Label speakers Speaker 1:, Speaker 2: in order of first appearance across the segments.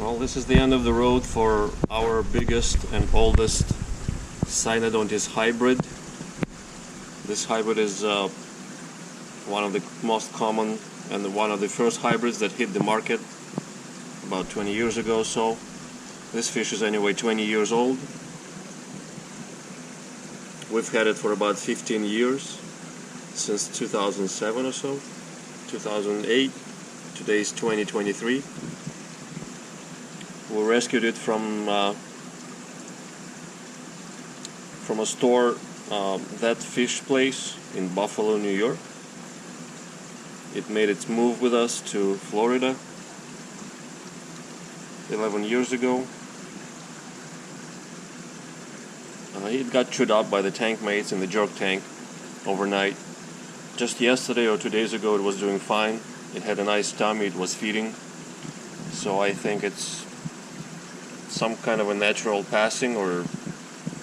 Speaker 1: Well, this is the end of the road for our biggest and oldest synodontis hybrid. This hybrid is one of the most common and one of the first hybrids that hit the market about 20 years ago or so. This fish is anyway 20 years old. We've had it for about 15 years, since 2007 or so, 2008. Today's 2023. We rescued it from a store, that fish place in Buffalo, New York. It made its move with us to Florida 11 years ago. It got chewed up by the tank mates in the jerk tank overnight. Just yesterday or 2 days ago it was doing fine. It had a nice tummy, it was feeding. So I think it's some kind of a natural passing, or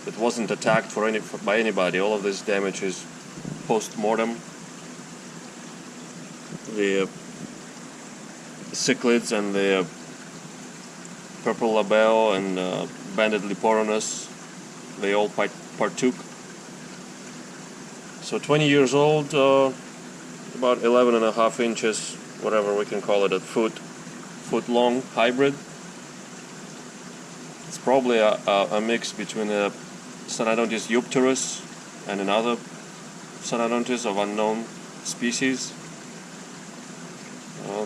Speaker 1: it wasn't attacked by anybody. All of this damage is post-mortem. The cichlids and the purple label and banded leporonus, they all partook. So 20 years old, about 11.5 inches, whatever we can call it, a foot long hybrid. It's probably a mix between a Synodontis eupterus and another Synodontis of unknown species.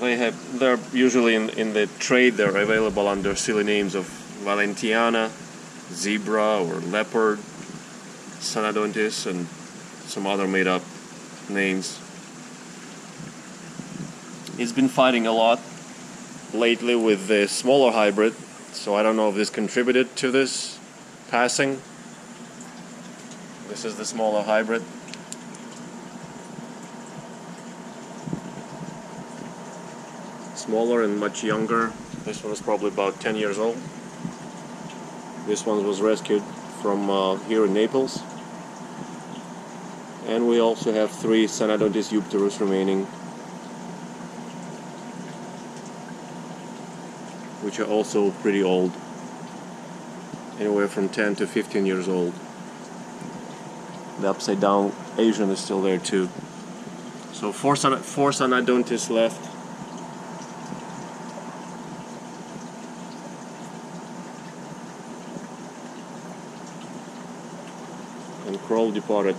Speaker 1: They're usually in the trade. They're available under silly names of Valentiana, zebra, or leopard Synodontis, and some other made-up names. He's been fighting a lot lately with the smaller hybrid, so I don't know if this contributed to this passing. This is the smaller hybrid. Smaller and much younger. This one is probably about 10 years old. This one was rescued from here in Naples. And we also have 3 Synodontis eupterus remaining, which are also pretty old, anywhere from 10 to 15 years old. The upside down Asian is still there too. So 4 Synodontis left. And Krol departed.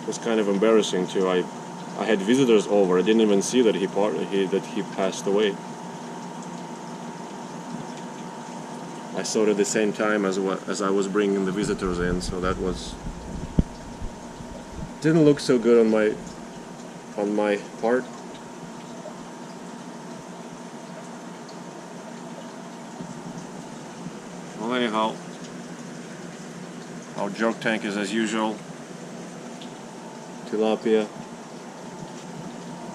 Speaker 1: It was kind of embarrassing too. I had visitors over. I didn't even see that he passed away. I saw it at the same time as I was bringing the visitors in, so that didn't look so good on my part. Well, anyhow, our jerk tank is as usual. Tilapia,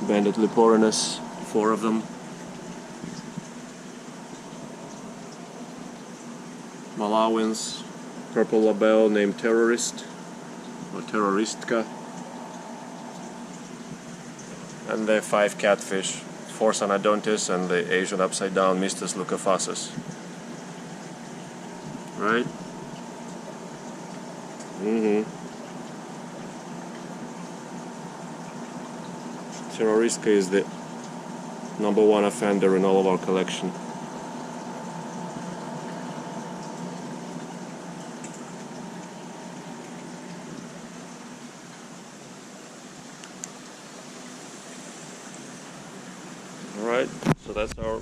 Speaker 1: banded leporonus, 4 of them. Malawins, purple label named Terrorist or Terroristka, and the 5 catfish, 4 Synodontis and the Asian upside down Mystus leucophasus. Right? Terroristka is the #1 offender in all of our collection. Alright, so that's our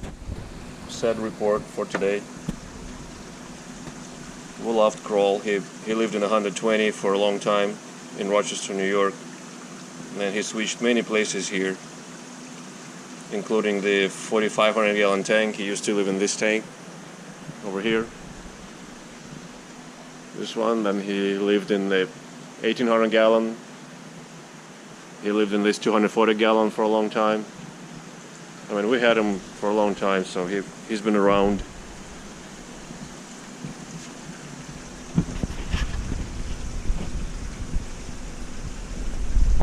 Speaker 1: sad report for today. We loved Krol. He lived in 120 for a long time in Rochester, New York. And then he switched many places here, including the 4,500 gallon tank. He used to live in this tank over here. This one, then he lived in the 1,800 gallon. He lived in this 240 gallon for a long time. I mean, we had him for a long time, so he's been around.